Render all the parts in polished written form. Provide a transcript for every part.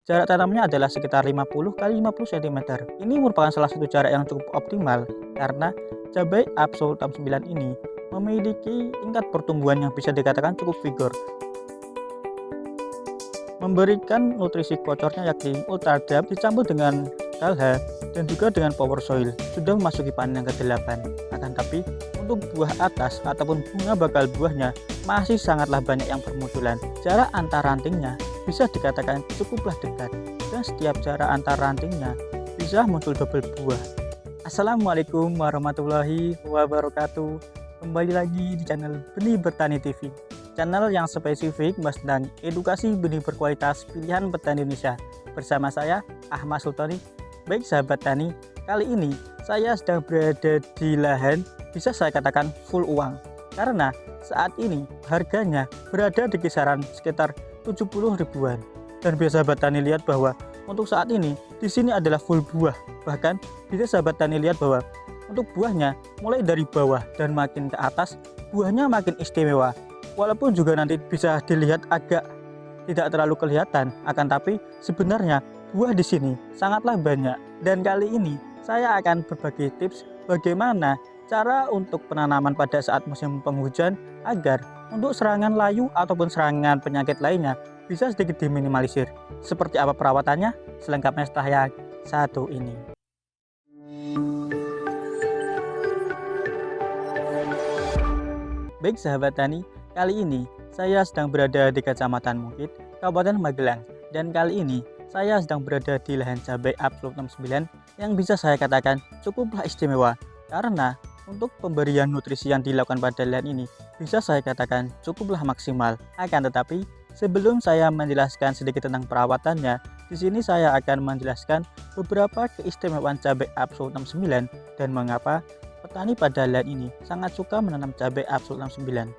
Jarak tanamnya adalah sekitar 50 kali 50 cm. Ini merupakan salah satu jarak yang cukup optimal karena cabai Absolut 69 ini memiliki tingkat pertumbuhan yang bisa dikatakan cukup vigor, memberikan nutrisi kocornya yakni Ultradap dicampur dengan Kalha dan juga dengan Power Soil sudah memasuki panen yang ke-8. Akan tapi untuk buah atas ataupun bunga bakal buahnya masih sangatlah banyak yang bermunculan. Jarak antar rantingnya bisa dikatakan cukuplah dekat dan setiap jarak antar rantingnya bisa muncul double buah. Assalamualaikum warahmatullahi wabarakatuh. Kembali lagi di channel Benih Bertani TV, channel yang spesifik membahas tentang edukasi benih berkualitas pilihan petani Indonesia. Bersama saya Ahmad Sultani. Baik sahabat tani, kali ini saya sedang berada di lahan bisa saya katakan full uang karena saat ini harganya berada di kisaran sekitar 70 ribuan. Dan biasa sahabat tani lihat bahwa untuk saat ini di sini adalah full buah. Bahkan bisa sahabat tani lihat bahwa untuk buahnya mulai dari bawah dan makin ke atas buahnya makin istimewa. Walaupun juga nanti bisa dilihat agak tidak terlalu kelihatan, akan tapi sebenarnya buah di sini sangatlah banyak. Dan kali ini saya akan berbagi tips bagaimana cara untuk penanaman pada saat musim penghujan agar untuk serangan layu ataupun serangan penyakit lainnya bisa sedikit diminimalisir. Seperti apa perawatannya? Selengkapnya setelah yang satu ini. Baik sahabat tani, kali ini saya sedang berada di Kecamatan Mungkit, Kabupaten Magelang. Dan kali ini saya sedang berada di lahan cabai Absolut 69 yang bisa saya katakan cukuplah istimewa karena untuk pemberian nutrisi yang dilakukan pada lahan ini bisa saya katakan cukuplah maksimal. Akan tetapi sebelum saya menjelaskan sedikit tentang perawatannya, di sini saya akan menjelaskan beberapa keistimewaan cabai Absolut 69 dan mengapa petani pada lahan ini sangat suka menanam cabai Absolut 69.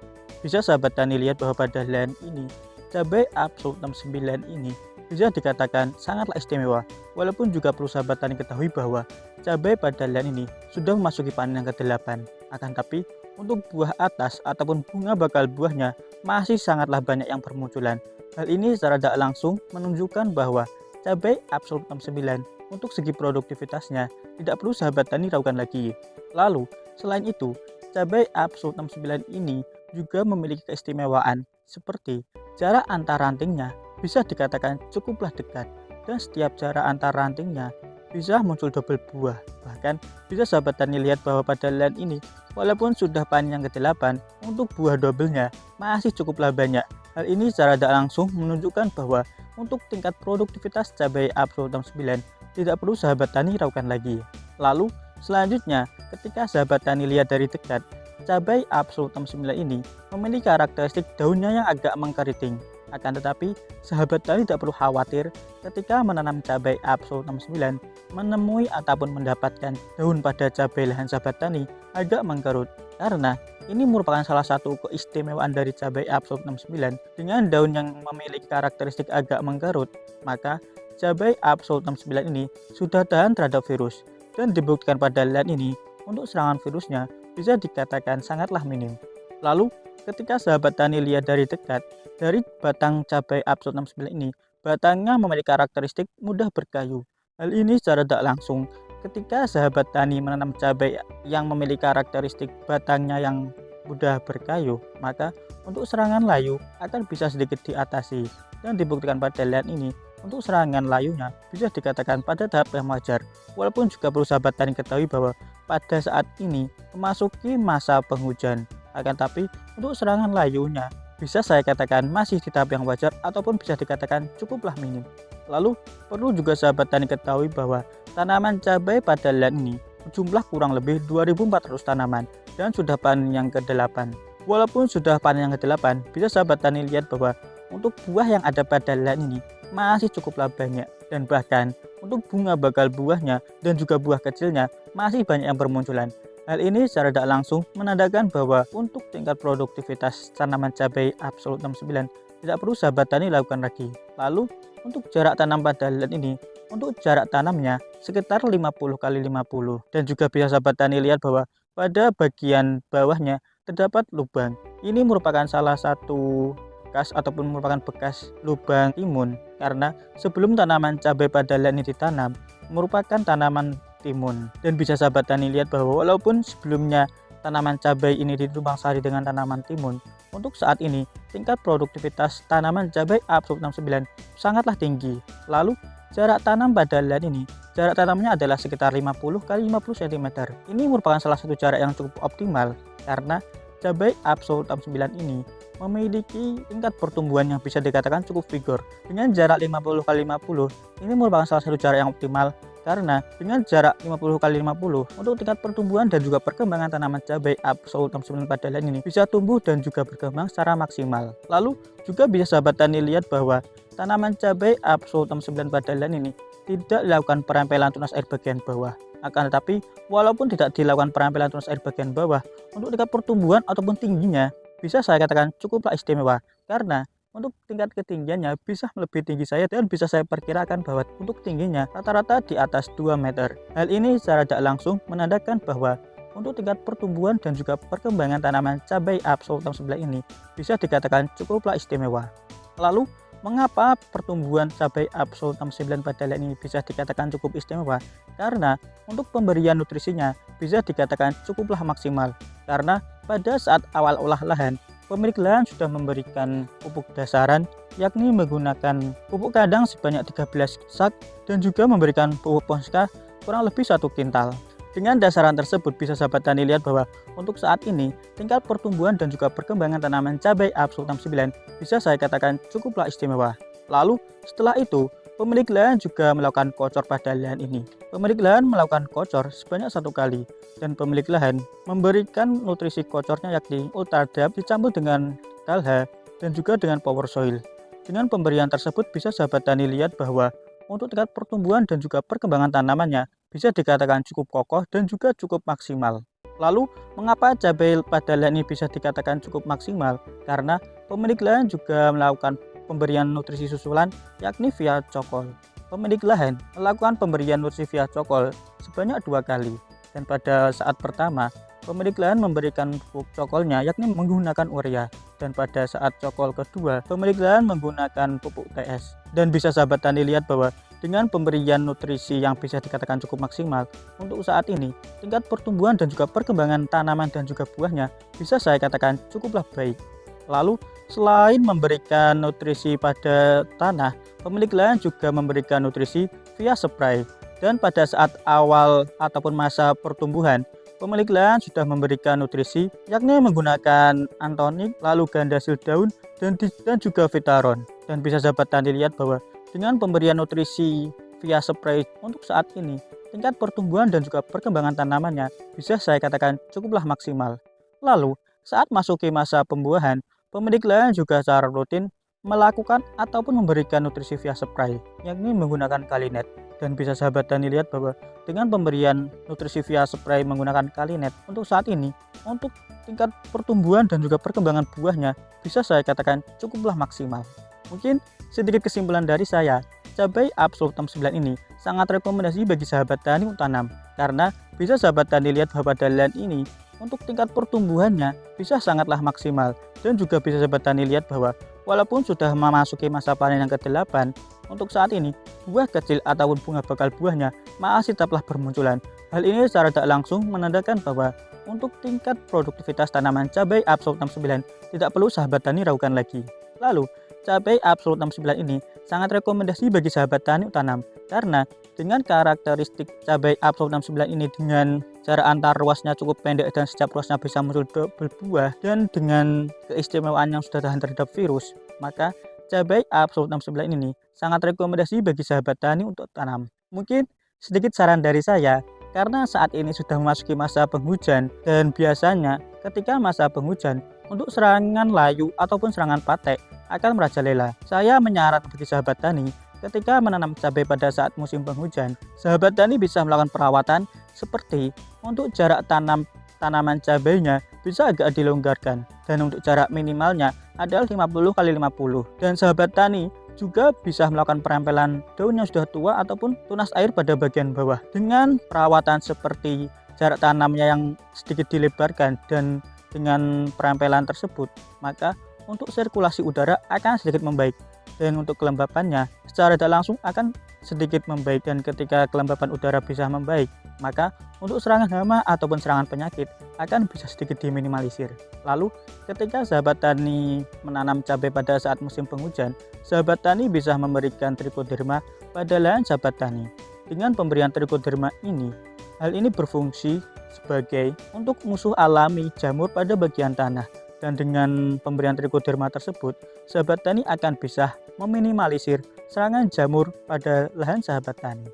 Bisa sahabat tani lihat bahwa pada lahan ini cabai Absolut 69 ini bisa dikatakan sangatlah istimewa. Walaupun juga perlu sahabat tani ketahui bahwa cabai pada lahan ini sudah memasuki panen yang ke-8. Akan tapi untuk buah atas ataupun bunga bakal buahnya masih sangatlah banyak yang bermunculan. Hal ini secara tidak langsung menunjukkan bahwa cabai Absolut 69 untuk segi produktivitasnya tidak perlu sahabat tani ragukan lagi. Lalu selain itu cabai Absolut 69 ini juga memiliki keistimewaan seperti jarak antar rantingnya bisa dikatakan cukuplah dekat dan setiap jarak antar rantingnya bisa muncul double buah. Bahkan bisa sahabat tani lihat bahwa pada lahan ini walaupun sudah panen yang ke-8 untuk buah doublenya masih cukuplah banyak. Hal ini secara tidak langsung menunjukkan bahwa untuk tingkat produktivitas cabai Absolut 69 tidak perlu sahabat tani ragukan lagi. Lalu selanjutnya ketika sahabat tani lihat dari dekat, cabai Absolut 69 ini memiliki karakteristik daunnya yang agak mengkeriting. Akan tetapi sahabat tani tidak perlu khawatir ketika menanam cabai Absolut 69 menemui ataupun mendapatkan daun pada cabai lahan sahabat tani agak mengkerut, karena ini merupakan salah satu keistimewaan dari cabai Absolut 69 dengan daun yang memiliki karakteristik agak mengkerut. Maka cabai Absolut 69 ini sudah tahan terhadap virus dan dibuktikan pada lahan ini untuk serangan virusnya bisa dikatakan sangatlah minim. Lalu ketika sahabat tani lihat dari dekat, dari batang cabai Absolut 69 ini, batangnya memiliki karakteristik mudah berkayu. Hal ini secara tidak langsung ketika sahabat tani menanam cabai yang memiliki karakteristik batangnya yang mudah berkayu, maka untuk serangan layu akan bisa sedikit diatasi. Dan dibuktikan pada lahan ini untuk serangan layunya bisa dikatakan pada tahap yang wajar. Walaupun juga perlu sahabat tani ketahui bahwa pada saat ini memasuki masa penghujan. Akan tapi untuk serangan layunya bisa saya katakan masih di tahap yang wajar ataupun bisa dikatakan cukuplah minim. Lalu perlu juga sahabat tani ketahui bahwa tanaman cabai pada lahan ini jumlah kurang lebih 2400 tanaman dan sudah panen yang ke-8. Walaupun sudah panen yang ke-8, bisa sahabat tani lihat bahwa untuk buah yang ada pada lahan ini masih cukuplah banyak, dan bahkan untuk bunga bakal buahnya dan juga buah kecilnya masih banyak yang bermunculan. Hal ini secara tidak langsung menandakan bahwa untuk tingkat produktivitas tanaman cabai Absolut 69 tidak perlu sahabat tani lakukan lagi. Lalu untuk jarak tanam pada lahan ini, untuk jarak tanamnya sekitar 50 kali 50, dan juga bisa sahabat tani lihat bahwa pada bagian bawahnya terdapat lubang. Ini merupakan salah satu bekas ataupun merupakan bekas lubang timun, karena sebelum tanaman cabai pada lahan ini ditanam merupakan tanaman timun. Dan bisa sahabat tani lihat bahwa walaupun sebelumnya tanaman cabai ini ditumpang sari dengan tanaman timun, untuk saat ini tingkat produktivitas tanaman cabai Absolut 69 sangatlah tinggi. Lalu jarak tanam pada lahan ini, jarak tanamnya adalah sekitar 50 kali 50 cm. Ini merupakan salah satu jarak yang cukup optimal karena cabai Absolut 69 ini memiliki tingkat pertumbuhan yang bisa dikatakan cukup vigor. Dengan jarak 50 kali 50, ini merupakan salah satu jarak yang optimal karena dengan jarak 50 kali 50 untuk tingkat pertumbuhan dan juga perkembangan tanaman cabai Absolut 69 pada lahan ini bisa tumbuh dan juga berkembang secara maksimal. Lalu juga bisa sahabat tani lihat bahwa tanaman cabai Absolut 69 pada lahan ini tidak dilakukan perempelan tunas air bagian bawah. Akan tetapi, walaupun tidak dilakukan perempelan tunas air bagian bawah, untuk tingkat pertumbuhan ataupun tingginya bisa saya katakan cukuplah istimewa. Karena untuk tingkat ketinggiannya bisa lebih tinggi saya dan bisa saya perkirakan bahwa untuk tingginya rata-rata di atas 2 meter. Hal ini secara tidak langsung menandakan bahwa untuk tingkat pertumbuhan dan juga perkembangan tanaman cabai Absolut 69 ini bisa dikatakan cukuplah istimewa. Lalu, mengapa pertumbuhan cabai Absolut 69 pada lahan ini bisa dikatakan cukup istimewa? Karena untuk pemberian nutrisinya bisa dikatakan cukuplah maksimal. Karena pada saat awal olah lahan, pemilik lahan sudah memberikan pupuk dasaran, yakni menggunakan pupuk kandang sebanyak 13 sak dan juga memberikan pupuk Ponska kurang lebih 1 kintal. Dengan dasaran tersebut bisa sahabat tani lihat bahwa untuk saat ini tingkat pertumbuhan dan juga perkembangan tanaman cabai Absolut 69 bisa saya katakan cukuplah istimewa. Lalu setelah itu pemilik lahan juga melakukan kocor pada lahan ini. Pemilik lahan melakukan kocor sebanyak 1 kali dan pemilik lahan memberikan nutrisi kocornya yakni Ultradap dicampur dengan Kalha dan juga dengan Power Soil. Dengan pemberian tersebut bisa sahabat tani lihat bahwa untuk tingkat pertumbuhan dan juga perkembangan tanamannya bisa dikatakan cukup kokoh dan juga cukup maksimal. Lalu, mengapa cabai pada lahan ini bisa dikatakan cukup maksimal? Karena pemilik lahan juga melakukan pemberian nutrisi susulan yakni via cokol. Pemilik lahan melakukan pemberian nutrisi via cokol sebanyak 2 kali. Dan pada saat pertama, pemilik lahan memberikan pupuk cokolnya yakni menggunakan urea. Dan pada saat cokol kedua, pemilik lahan menggunakan pupuk TS. Dan bisa sahabat tani lihat bahwa dengan pemberian nutrisi yang bisa dikatakan cukup maksimal, untuk saat ini tingkat pertumbuhan dan juga perkembangan tanaman dan juga buahnya bisa saya katakan cukuplah baik. Lalu selain memberikan nutrisi pada tanah, pemilik lahan juga memberikan nutrisi via spray. Dan pada saat awal ataupun masa pertumbuhan, pemilik lahan sudah memberikan nutrisi yakni menggunakan Antonik, lalu Gandasil daun dan juga Vitaron. Dan bisa sahabat tani lihat bahwa dengan pemberian nutrisi via spray untuk saat ini, tingkat pertumbuhan dan juga perkembangan tanamannya bisa saya katakan cukuplah maksimal. Lalu, saat masuki masa pembuahan, pemilik lahan juga secara rutin melakukan ataupun memberikan nutrisi via spray, yakni menggunakan Kalinet. Dan bisa sahabat tani lihat bahwa dengan pemberian nutrisi via spray menggunakan Kalinet, untuk saat ini, untuk tingkat pertumbuhan dan juga perkembangan buahnya bisa saya katakan cukuplah maksimal. Mungkin sedikit kesimpulan dari saya, cabai Absolut 69 ini sangat rekomendasi bagi sahabat tani untuk tanam. Karena bisa sahabat tani lihat bahwa pada lahan ini untuk tingkat pertumbuhannya bisa sangatlah maksimal. Dan juga bisa sahabat tani lihat bahwa walaupun sudah memasuki masa panen yang ke-8, untuk saat ini buah kecil ataupun bunga bakal buahnya masih tetaplah bermunculan. Hal ini secara tidak langsung menandakan bahwa untuk tingkat produktivitas tanaman cabai Absolut 69 tidak perlu sahabat tani ragukan lagi. Lalu, cabai Absolut 69 ini sangat rekomendasi bagi sahabat tani untuk tanam karena dengan karakteristik cabai Absolut 69 ini dengan jarak antar ruasnya cukup pendek dan setiap ruasnya bisa muncul berbuah dan dengan keistimewaan yang sudah tahan terhadap virus, maka cabai Absolut 69 ini sangat rekomendasi bagi sahabat tani untuk tanam. Mungkin sedikit saran dari saya, karena saat ini sudah memasuki masa penghujan dan biasanya ketika masa penghujan untuk serangan layu ataupun serangan patek akan merajalela. Saya menyarankan bagi sahabat tani ketika menanam cabai pada saat musim penghujan, sahabat tani bisa melakukan perawatan seperti untuk jarak tanam tanaman cabainya bisa agak dilonggarkan dan untuk jarak minimalnya adalah 50 x 50 dan sahabat tani juga bisa melakukan perempelan daun yang sudah tua ataupun tunas air pada bagian bawah dengan perawatan seperti jarak tanamnya yang sedikit dilebarkan dan dengan perempelan tersebut, maka untuk sirkulasi udara akan sedikit membaik, dan untuk kelembapannya secara tidak langsung akan sedikit membaik. Dan ketika kelembapan udara bisa membaik, maka untuk serangan hama ataupun serangan penyakit akan bisa sedikit diminimalisir. Lalu ketika sahabat tani menanam cabai pada saat musim penghujan, sahabat tani bisa memberikan trichoderma pada lahan sahabat tani. Dengan pemberian trichoderma ini, hal ini berfungsi sebagai untuk musuh alami jamur pada bagian tanah. Dan dengan pemberian trichoderma tersebut, sahabat tani akan bisa meminimalisir serangan jamur pada lahan sahabat tani.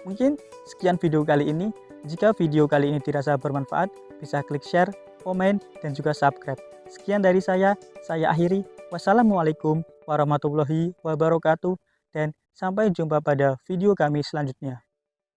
Mungkin sekian video kali ini. Jika video kali ini dirasa bermanfaat, bisa klik share, komen, dan juga subscribe. Sekian dari saya akhiri. Wassalamualaikum warahmatullahi wabarakatuh, dan sampai jumpa pada video kami selanjutnya.